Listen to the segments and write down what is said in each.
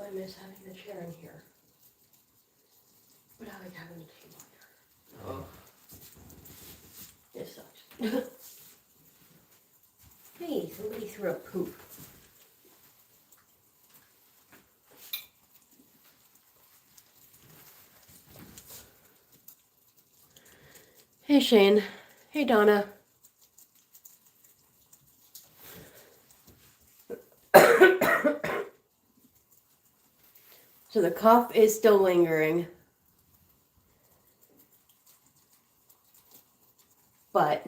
I miss having the chair in here. But I like having the table in here. Oh. This sucks. Hey, somebody threw a poop. Hey, Shane. Hey, Donna. So the cough is still lingering. But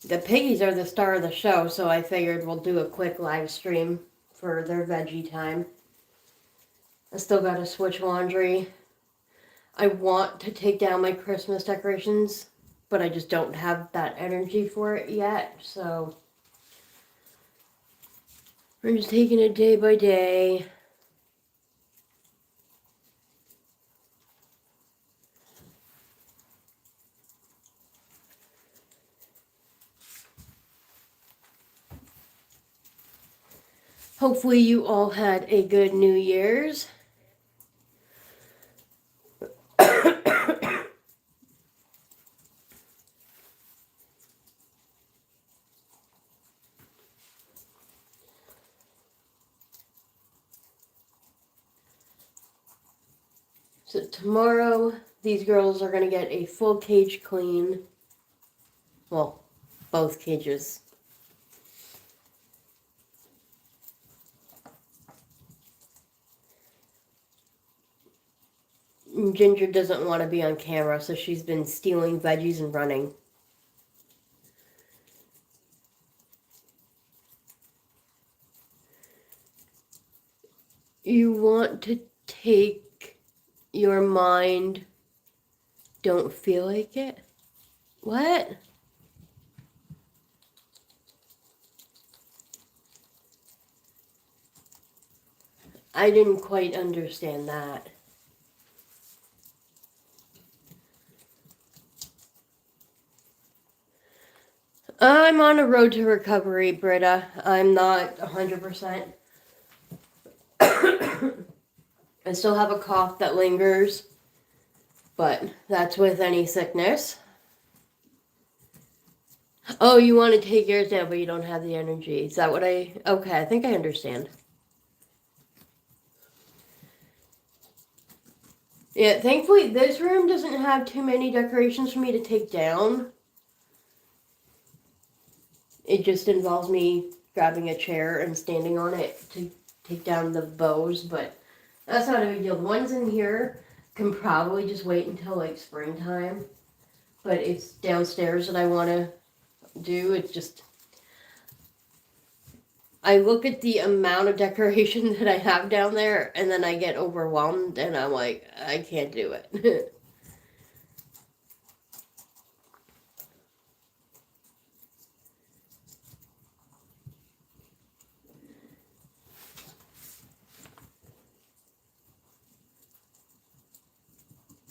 the piggies are the star of the show, so I figured we'll do a quick live stream for their veggie time. I still gotta switch laundry. I want to take down my Christmas decorations, but I just don't have that energy for it yet, so we're just taking it day by day. Hopefully you all had a good New Year's. So tomorrow, these girls are going to get a full cage clean. Well, both cages. Ginger doesn't want to be on camera, so she's been stealing veggies and running. You want to take your mind, don't feel like it? What? I didn't quite understand that. I'm on a road to recovery, Britta. I'm not 100%. I still have a cough that lingers, but that's with any sickness. Oh, you want to take yours down, but you don't have the energy. Is that what okay, I think I understand. Yeah, thankfully this room doesn't have too many decorations for me to take down. It just involves me grabbing a chair and standing on it to take down the bows, but that's not a big deal. The ones in here can probably just wait until like springtime, but it's downstairs that I want to do. It's just, I look at the amount of decoration that I have down there and then I get overwhelmed and I'm like, I can't do it.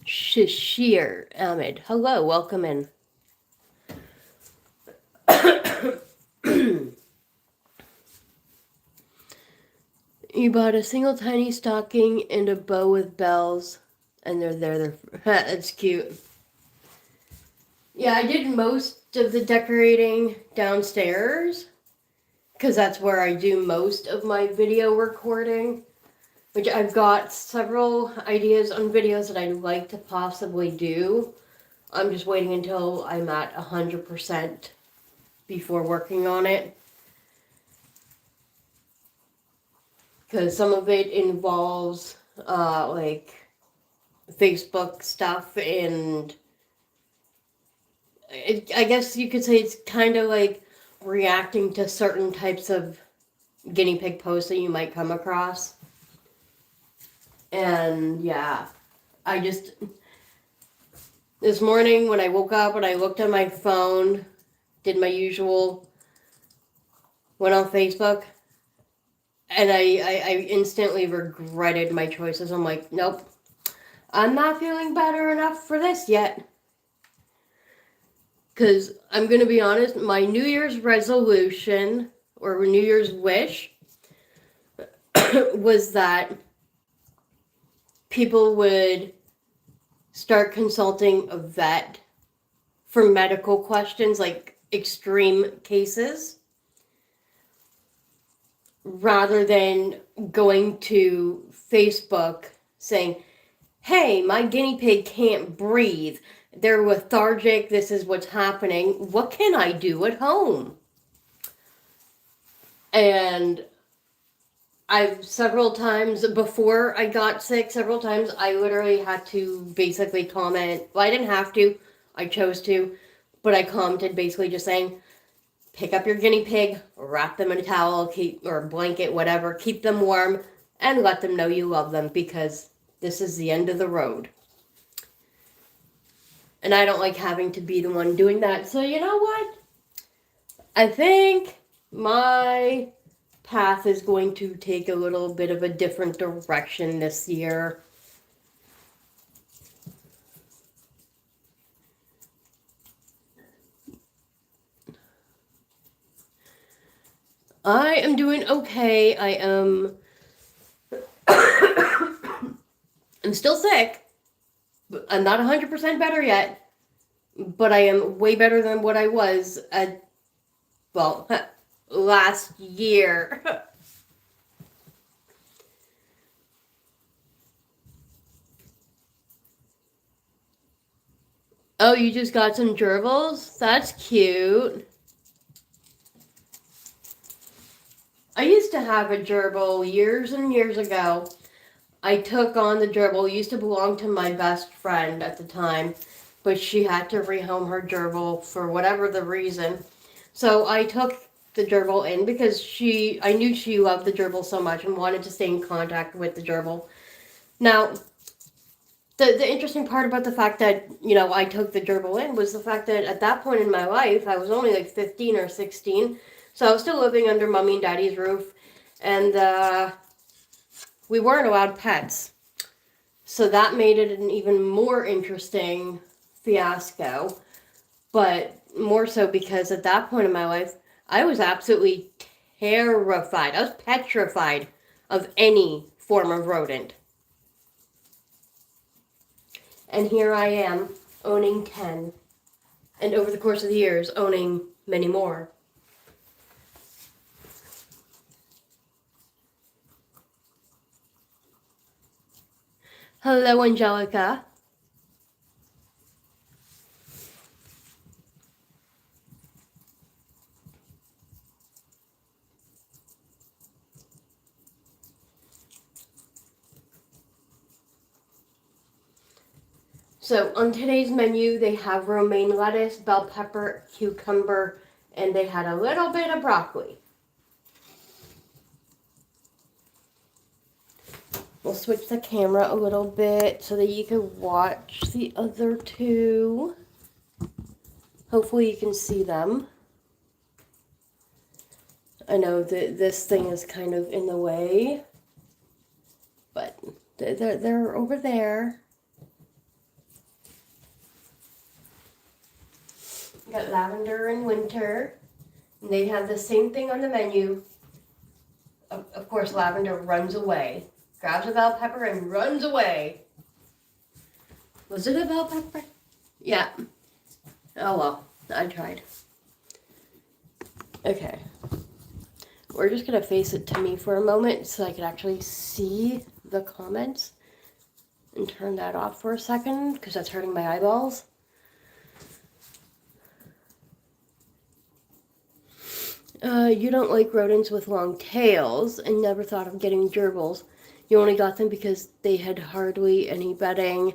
Shashir Ahmed. Hello, welcome in. You bought a single tiny stocking and a bow with bells, and they're there. That's cute. Yeah, I did most of the decorating downstairs, because that's where I do most of my video recording. Which I've got several ideas on videos that I'd like to possibly do. I'm just waiting until I'm at 100% before working on it. Because some of it involves like Facebook stuff, and I guess you could say it's kind of like reacting to certain types of guinea pig posts that you might come across. And yeah, this morning when I woke up and I looked at my phone, did my usual, went on Facebook, and I instantly regretted my choices. I'm like, nope, I'm not feeling better enough for this yet. Because I'm going to be honest, my New Year's resolution or New Year's wish was that people would start consulting a vet for medical questions, like extreme cases, rather than going to Facebook saying, hey, my guinea pig can't breathe. They're lethargic. This is what's happening. What can I do at home? And I've several times before I got sick, I literally had to basically comment. Well, I didn't have to. I chose to. But I commented basically just saying, pick up your guinea pig, wrap them in a towel, or a blanket, whatever, keep them warm, and let them know you love them, because this is the end of the road. And I don't like having to be the one doing that. So you know what? I think my path is going to take a little bit of a different direction this year. I am doing okay. I am I'm still sick. I'm not 100% better yet, but I am way better than what I was last year. Oh, you just got some gerbils? That's cute. I used to have a gerbil years and years ago. I took on the gerbil. It used to belong to my best friend at the time, but she had to rehome her gerbil for whatever the reason. So I took the gerbil in because I knew she loved the gerbil so much and wanted to stay in contact with the gerbil. Now, the interesting part about the fact that, I took the gerbil in was the fact that at that point in my life, I was only like 15 or 16. So I was still living under mommy and daddy's roof. And we weren't allowed pets. So that made it an even more interesting fiasco. But more so because at that point in my life, I was absolutely terrified. I was petrified of any form of rodent. And here I am, owning 10. And over the course of the years, owning many more. Hello, Angelica. So on today's menu, they have romaine lettuce, bell pepper, cucumber, and they had a little bit of broccoli. We'll switch the camera a little bit so that you can watch the other two. Hopefully you can see them. I know that this thing is kind of in the way, but they're over there. Got lavender and winter. And they have the same thing on the menu. Of course, lavender runs away. Grabs a bell pepper and runs away. Was it a bell pepper? Yeah. Oh well, I tried. Okay. We're just going to face it to me for a moment so I can actually see the comments. And turn that off for a second because that's hurting my eyeballs. You don't like rodents with long tails and never thought of getting gerbils. You only got them because they had hardly any bedding,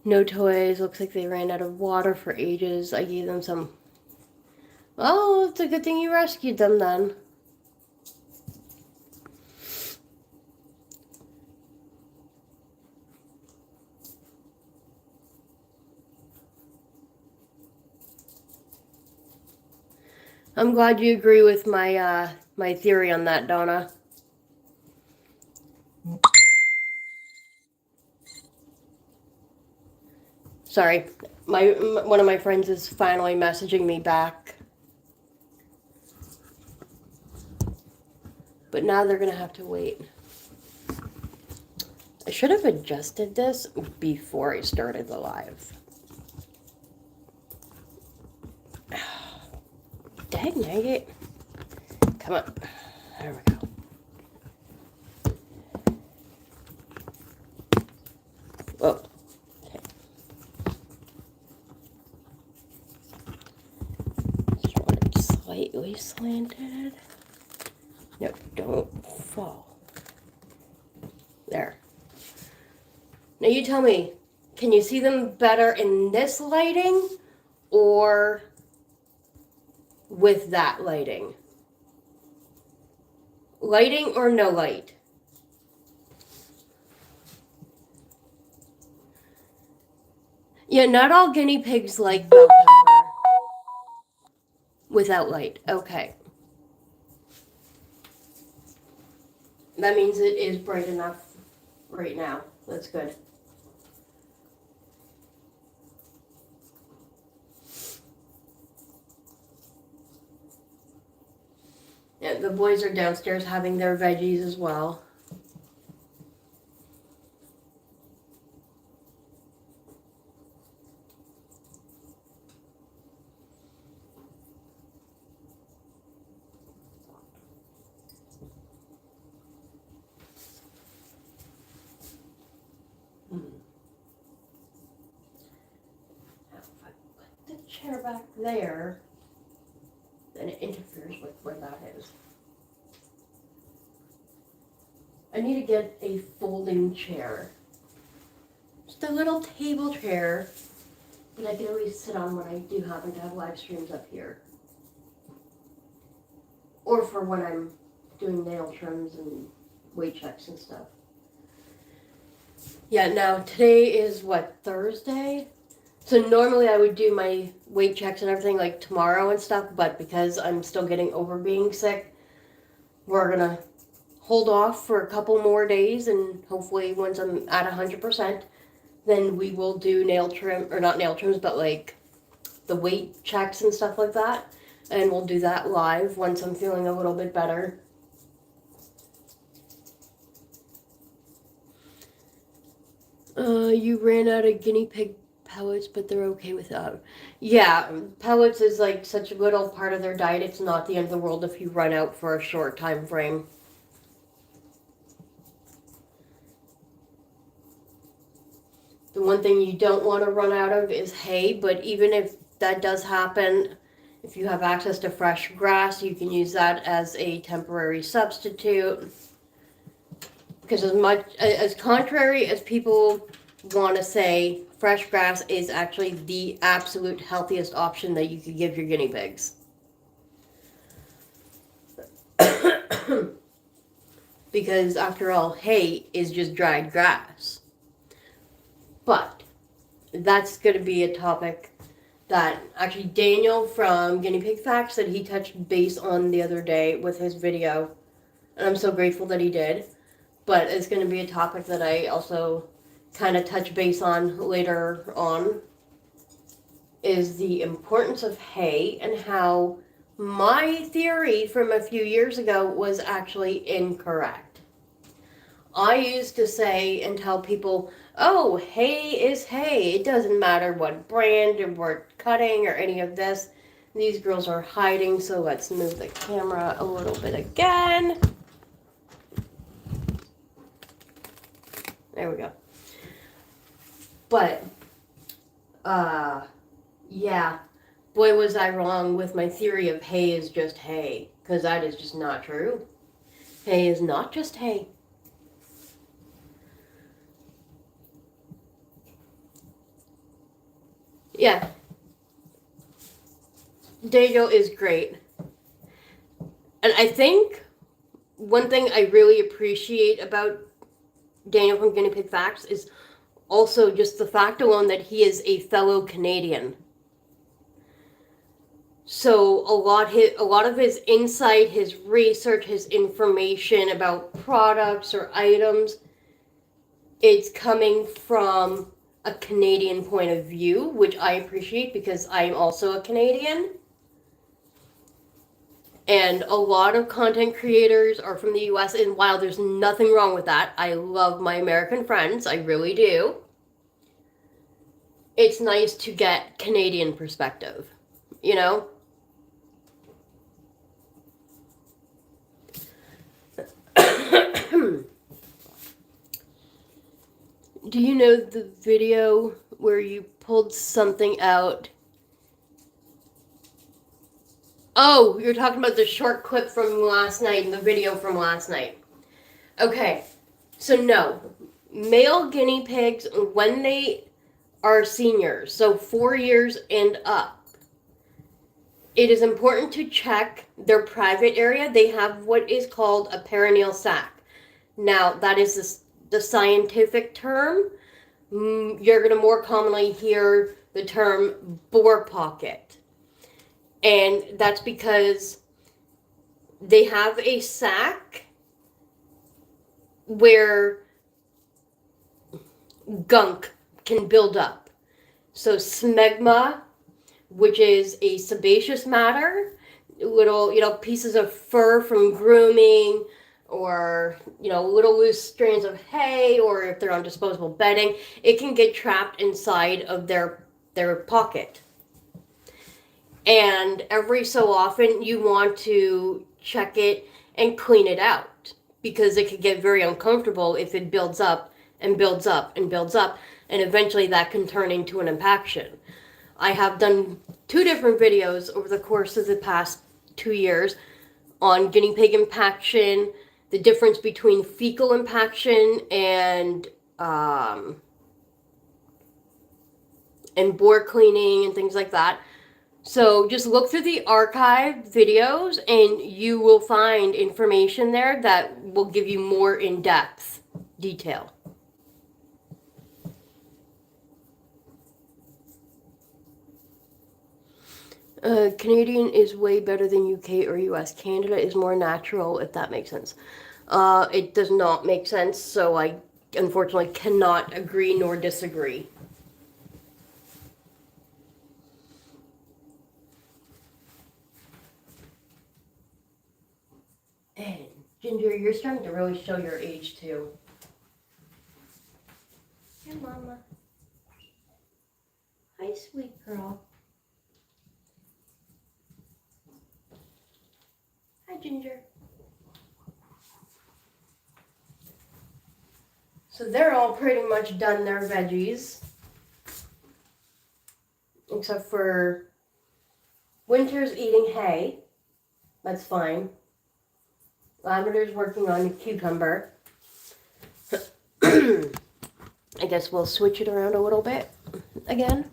no toys, looks like they ran out of water for ages. I gave them some. Well, it's a good thing you rescued them then. I'm glad you agree with my my theory on that, Donna. Sorry, one of my friends is finally messaging me back. But now they're going to have to wait. I should have adjusted this before I started the live. Dang it. Come on. There we go. Whoa. Okay. Just want it slightly slanted. No, don't fall. There. Now you tell me, can you see them better in this lighting or with that lighting? Lighting or no light? Yeah, not all guinea pigs like bell pepper. Without light, okay. That means it is bright enough right now. That's good. Yeah, the boys are downstairs having their veggies as well. Now, if I put the chair back there, then it interferes with where that is. I need to get a folding chair. Just a little table chair that I can always sit on when I do happen to have live streams up here. Or for when I'm doing nail trims and weight checks and stuff. Yeah, now today is what, Thursday? So normally I would do my weight checks and everything like tomorrow and stuff, but because I'm still getting over being sick, we're gonna hold off for a couple more days, and hopefully once I'm at 100%, then we will do nail trim, or not nail trims, but like the weight checks and stuff like that. And we'll do that live once I'm feeling a little bit better. You ran out of guinea pig pellets, but they're okay without. Yeah, pellets is like such a little part of their diet. It's not the end of the world if you run out for a short time frame. The one thing you don't want to run out of is hay, but even if that does happen, if you have access to fresh grass, you can use that as a temporary substitute. Because as contrary as people want to say, fresh grass is actually the absolute healthiest option that you could give your guinea pigs. Because after all, hay is just dried grass. But that's going to be a topic that actually Daniel from Guinea Pig Facts that he touched base on the other day with his video. And I'm so grateful that he did. But it's going to be a topic that I also kind of touch base on later on, is the importance of hay and how my theory from a few years ago was actually incorrect. I used to say and tell people, oh, hay is hay. It doesn't matter what brand or what cutting or any of this. These girls are hiding, so let's move the camera a little bit again. There we go. But, yeah. Boy, was I wrong with my theory of hay is just hay. Because that is just not true. Hay is not just hay. Yeah. Daniel is great. And I think one thing I really appreciate about Daniel from Guinea Pig Facts is also just the fact alone that he is a fellow Canadian. So a lot of his insight, his research, his information about products or items, it's coming from a Canadian point of view, which I appreciate because I'm also a Canadian. And a lot of content creators are from the US, and while there's nothing wrong with that, I love my American friends, I really do. It's nice to get Canadian perspective, you know? Do you know the video where you pulled something out? Oh, you're talking about the short clip from last night and the video from last night. Okay, so no. Male guinea pigs, when they are seniors, so 4 years and up, it is important to check their private area. They have what is called a perineal sac. Now, that is the scientific term. You're going to more commonly hear the term bore pocket. And that's because they have a sac where gunk can build up. So smegma, which is a sebaceous matter, little, pieces of fur from grooming, or, little loose strands of hay, or if they're on disposable bedding, it can get trapped inside of their pocket. And every so often you want to check it and clean it out, because it could get very uncomfortable if it builds up and builds up and builds up, and eventually that can turn into an impaction. I have done 2 different videos over the course of the past 2 years on guinea pig impaction, the difference between fecal impaction and bore cleaning and things like that. So just look through the archived videos and you will find information there that will give you more in-depth detail. Canadian is way better than UK or US. Canada is more natural, if that makes sense. It does not make sense, so I unfortunately cannot agree nor disagree. And Ginger, you're starting to really show your age too. Hey, Mama. Hi, sweet girl. Hi, Ginger. So they're all pretty much done their veggies. Except for Winter's eating hay. That's fine. Lavender's working on a cucumber. I guess we'll switch it around a little bit again.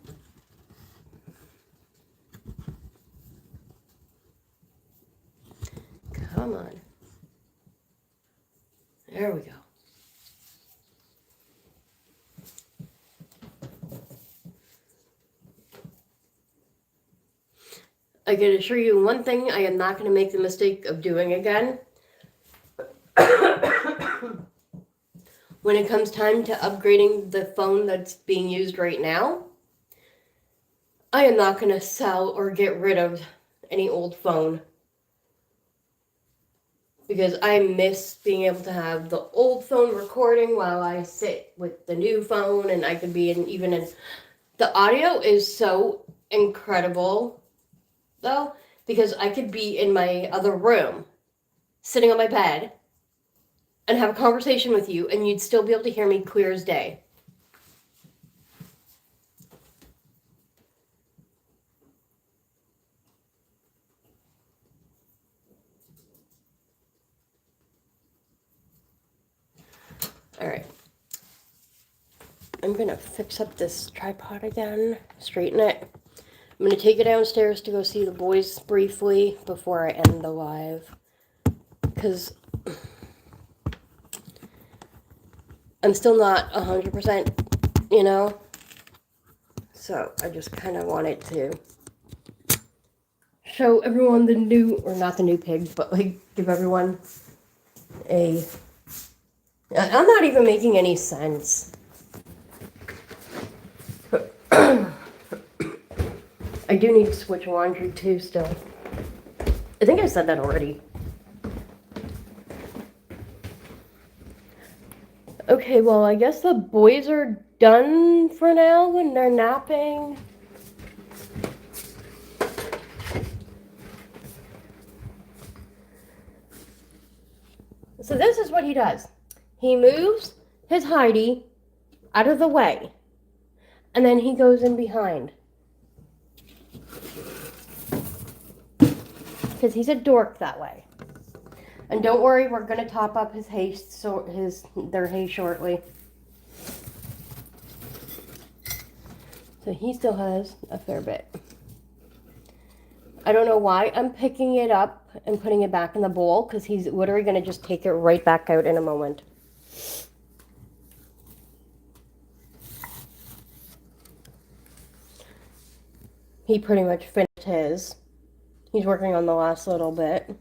Come on. There we go. I can assure you one thing I am not going to make the mistake of doing again. When it comes time to upgrading the phone that's being used right now, I am not going to sell or get rid of any old phone. Because I miss being able to have the old phone recording while I sit with the new phone, and I could be even in... The audio is so incredible, though, because I could be in my other room, sitting on my bed, and have a conversation with you, and you'd still be able to hear me clear as day. All right. I'm going to fix up this tripod again, straighten it. I'm going to take it downstairs to go see the boys briefly before I end the live. Because I'm still not 100%, So I just kind of wanted to show everyone the new, or not the new pig, but like give everyone a... I'm not even making any sense. I do need to switch laundry too still. I think I said that already. Okay, well, I guess the boys are done for now and they're napping. So this is what he does. He moves his Heidi out of the way, and then he goes in behind. Because he's a dork that way. And don't worry, we're gonna top up his hay, their hay shortly. So he still has a fair bit. I don't know why I'm picking it up and putting it back in the bowl, because he's literally gonna just take it right back out in a moment. He pretty much finished his. He's working on the last little bit.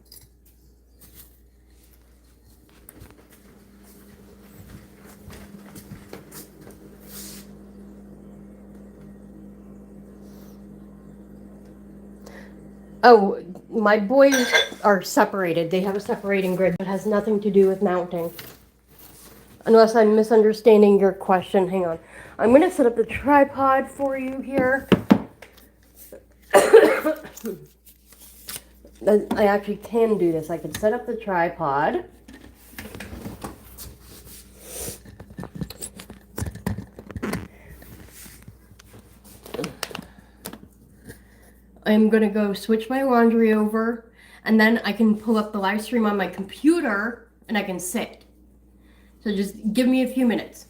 Oh, my boys are separated. They have a separating grid, but it has nothing to do with mounting. Unless I'm misunderstanding your question. Hang on. I'm going to set up the tripod for you here. I actually can do this. I can set up the tripod. I'm going to go switch my laundry over, and then I can pull up the live stream on my computer, and I can sit. So just give me a few minutes.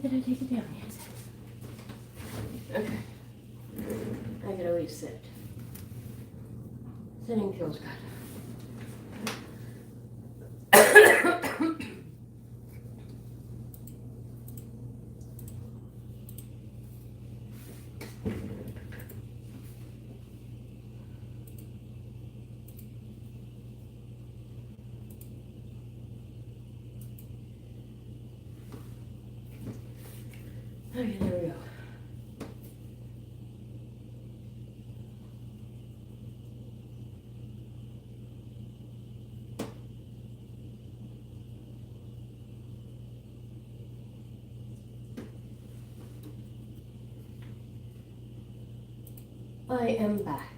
did I take it down yet? Okay. I could always sit. Sitting feels good. Okay, there we go. I am back.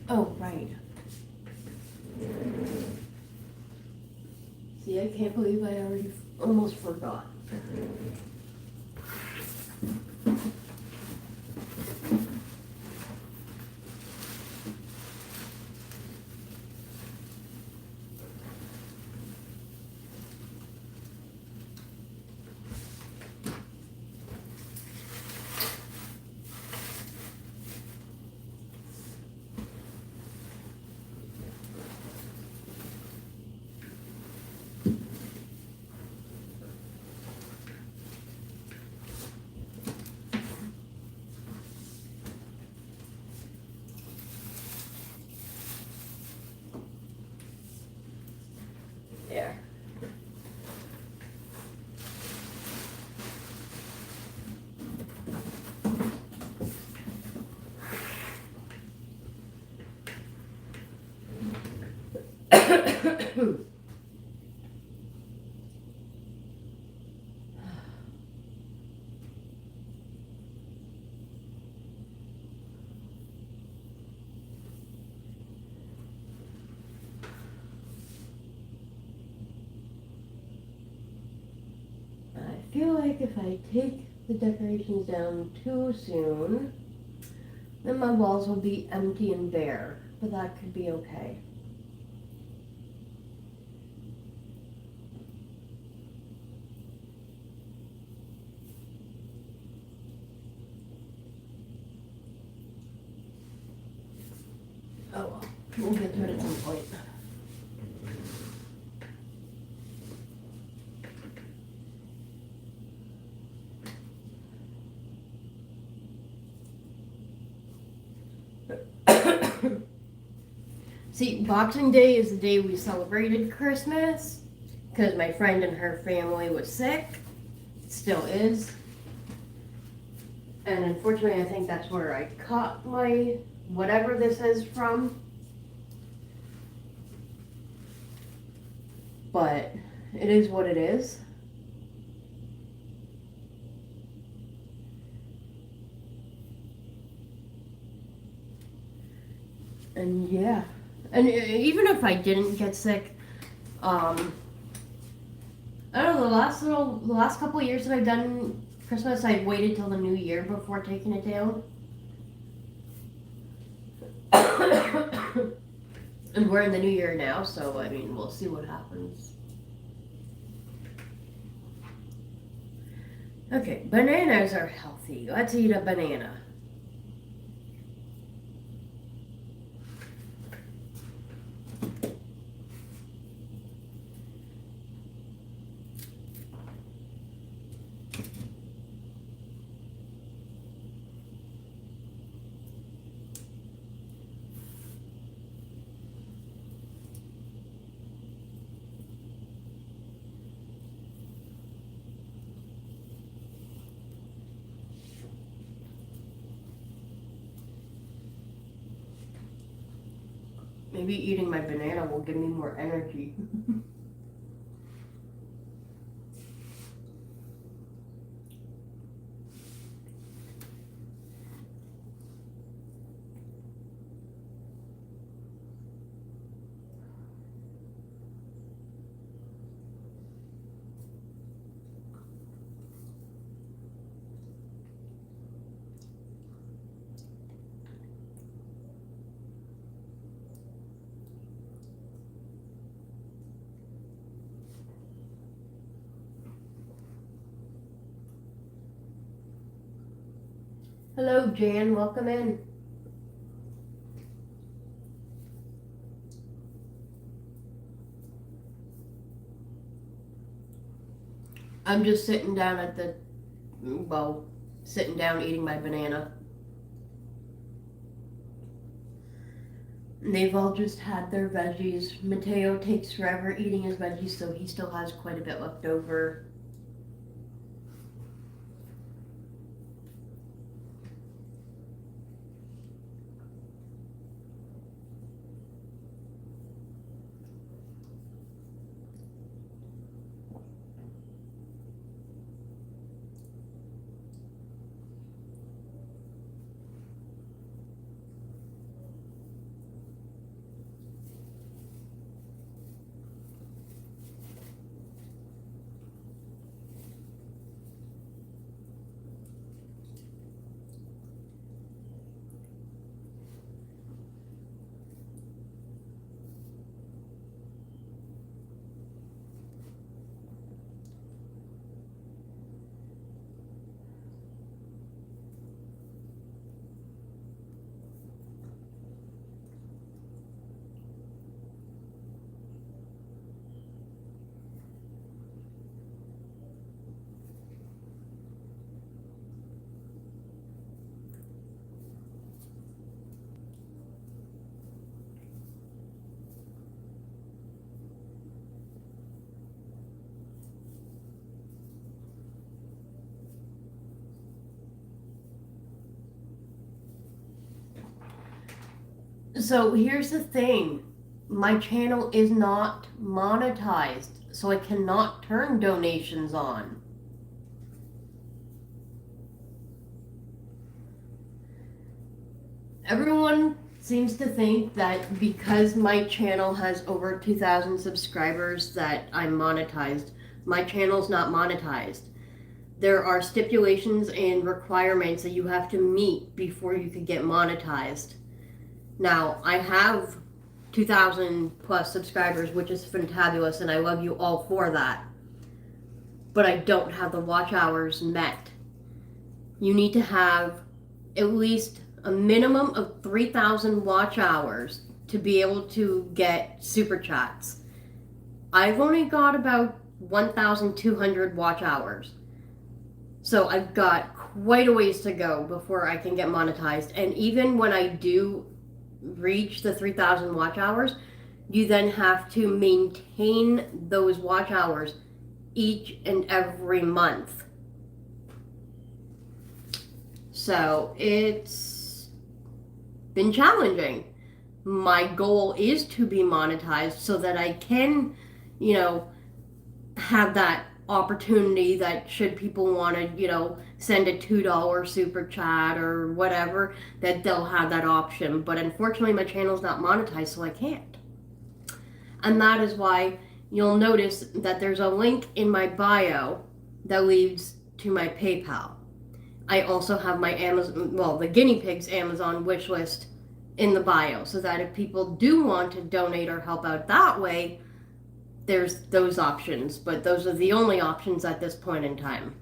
Oh, right. See, I can't believe I already almost forgot. There. I feel like if I take the decorations down too soon, then my walls will be empty and bare, but that could be okay. Oh well, we'll get to it at some point. See, Boxing Day is the day we celebrated Christmas because my friend and her family was sick. Still is. And unfortunately, I think that's where I caught my whatever this is from. But it is what it is. And yeah. And even if I didn't get sick, I don't know, the last couple of years that I've done Christmas, I've waited till the new year before taking it down. And we're in the new year now, so I mean, we'll see what happens. Okay, bananas are healthy. Let's eat a banana. Maybe eating my banana will give me more energy. Hello, Jan. Welcome in. I'm just sitting down sitting down eating my banana. They've all just had their veggies. Mateo takes forever eating his veggies, so he still has quite a bit left over. So here's the thing. My channel is not monetized, so I cannot turn donations on. Everyone seems to think that because my channel has over 2,000 subscribers that I'm monetized. My channel's not monetized. There are stipulations and requirements that you have to meet before you can get monetized. Now, I have 2,000 plus subscribers, which is fantabulous, and I love you all for that. But I don't have the watch hours met. You need to have at least a minimum of 3,000 watch hours to be able to get super chats. I've only got about 1,200 watch hours. So I've got quite a ways to go before I can get monetized. And even when I do reach the 3,000 watch hours, you then have to maintain those watch hours each and every month. So it's been challenging. My goal is to be monetized so that I can, have that opportunity that should people want to, send a $2 super chat or whatever, that they'll have that option. But unfortunately, my channel's not monetized, so I can't. And that is why you'll notice that there's a link in my bio that leads to my PayPal. I also have my the guinea pigs Amazon wish list in the bio, so that if people do want to donate or help out that way, there's those options. But those are the only options at this point in time.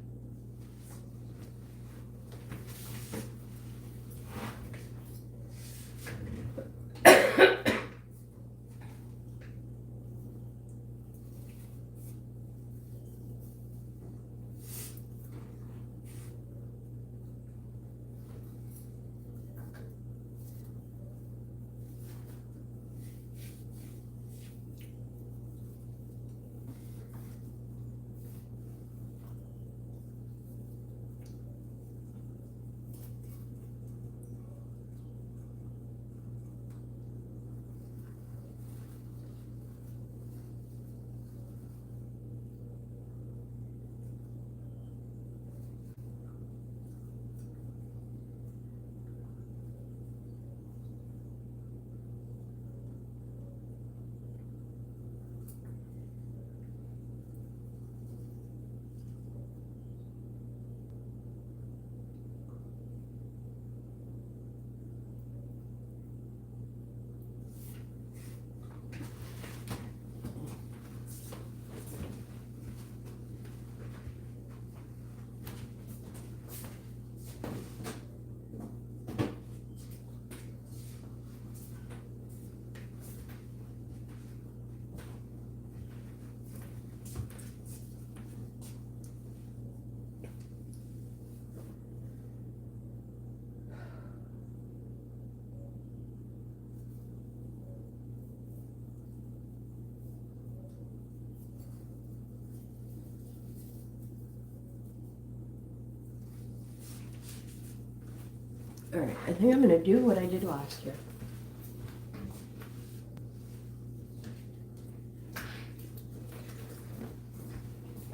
Alright, I think I'm going to do what I did last year.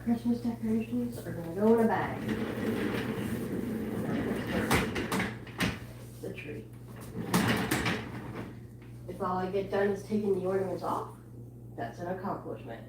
Christmas decorations are going to go in a bag. The tree. If all I get done is taking the ornaments off, that's an accomplishment.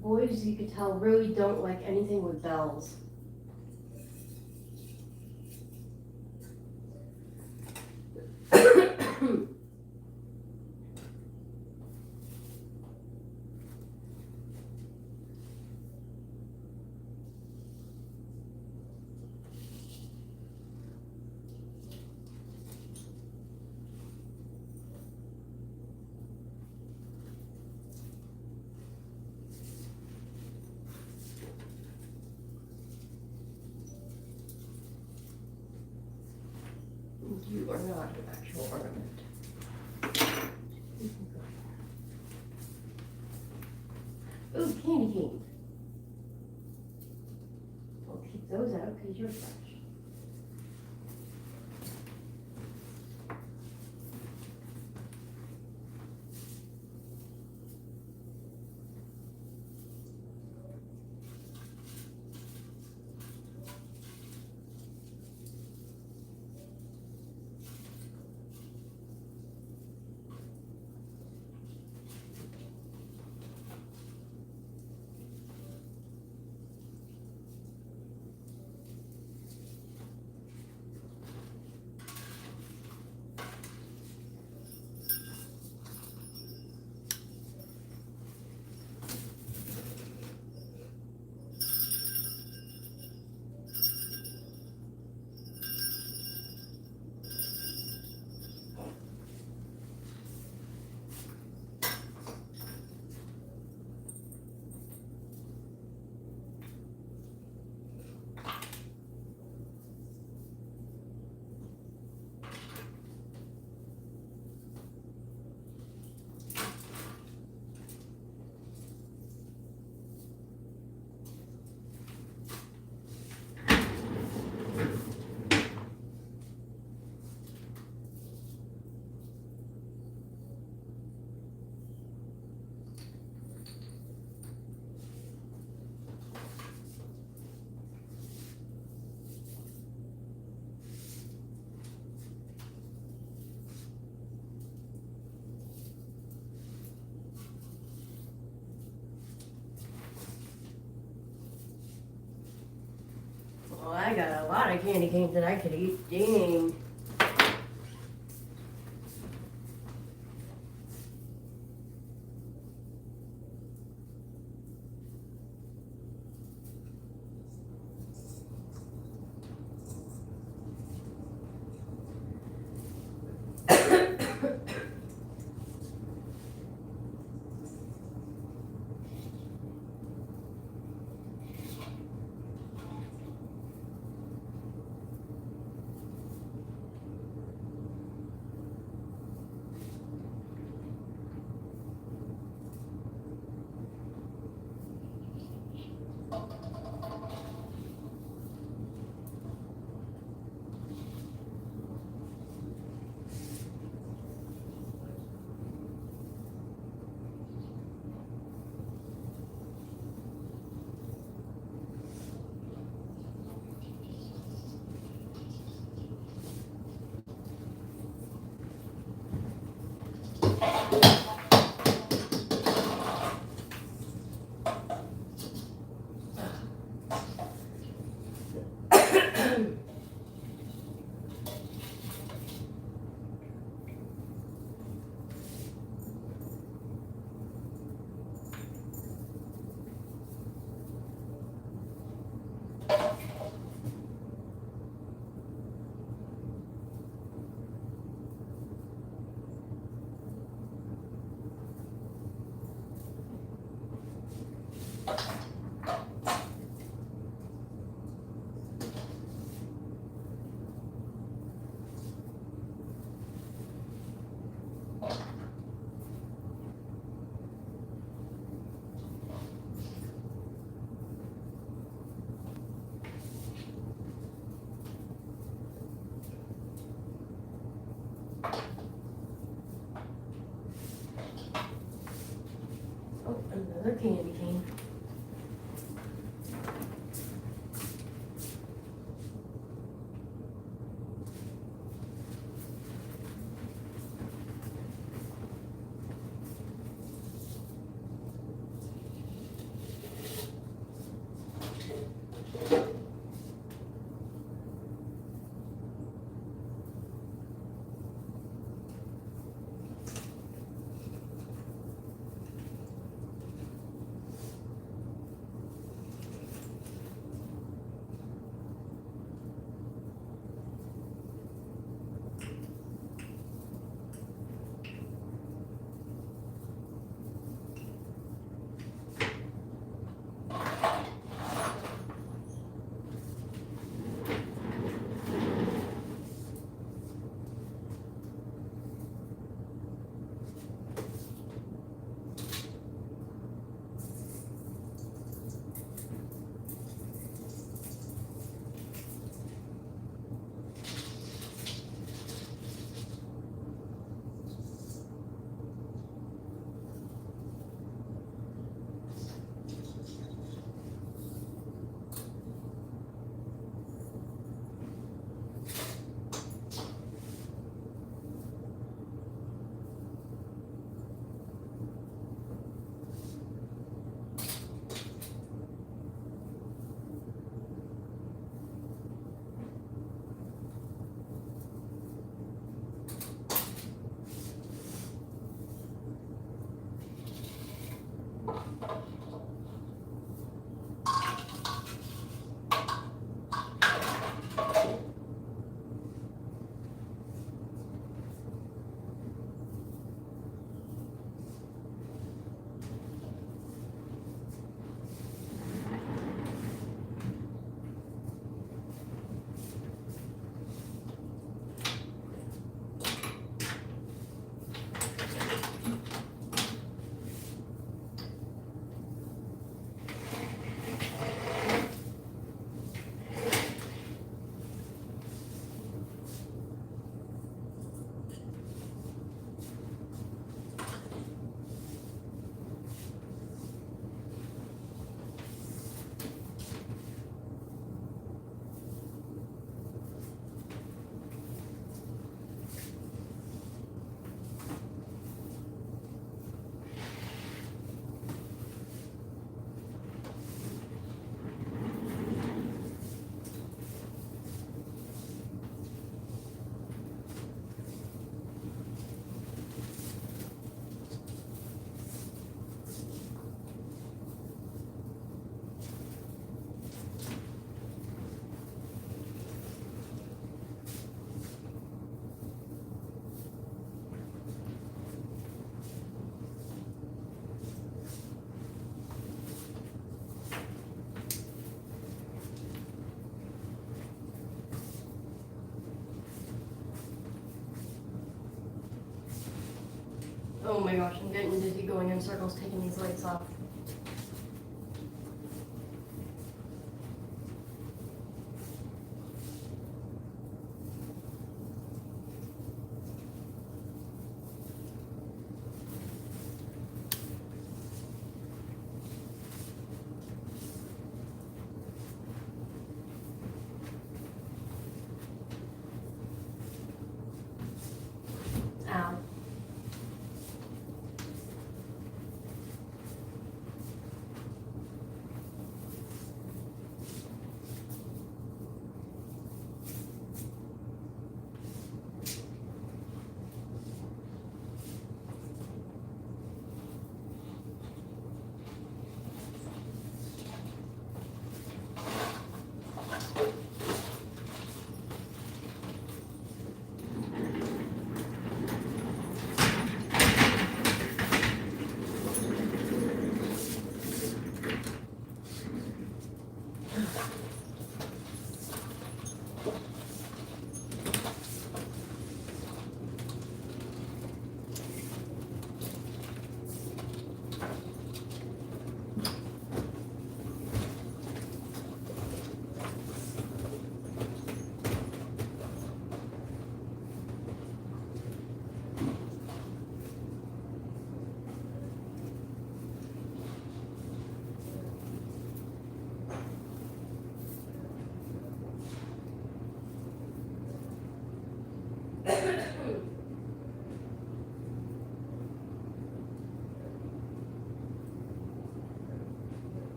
Boys, you could tell, really don't like anything with bells. You are not an actual ornament. Ooh, candy canes. I'll keep those out because you're fresh. I got a lot of candy canes that I could eat. Dang. Oh my gosh, I'm getting dizzy going in circles taking these lights off. Ow.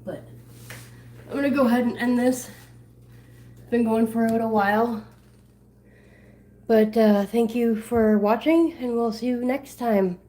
But I'm gonna go ahead and end this. It's been going for a little while. But thank you for watching, and we'll see you next time.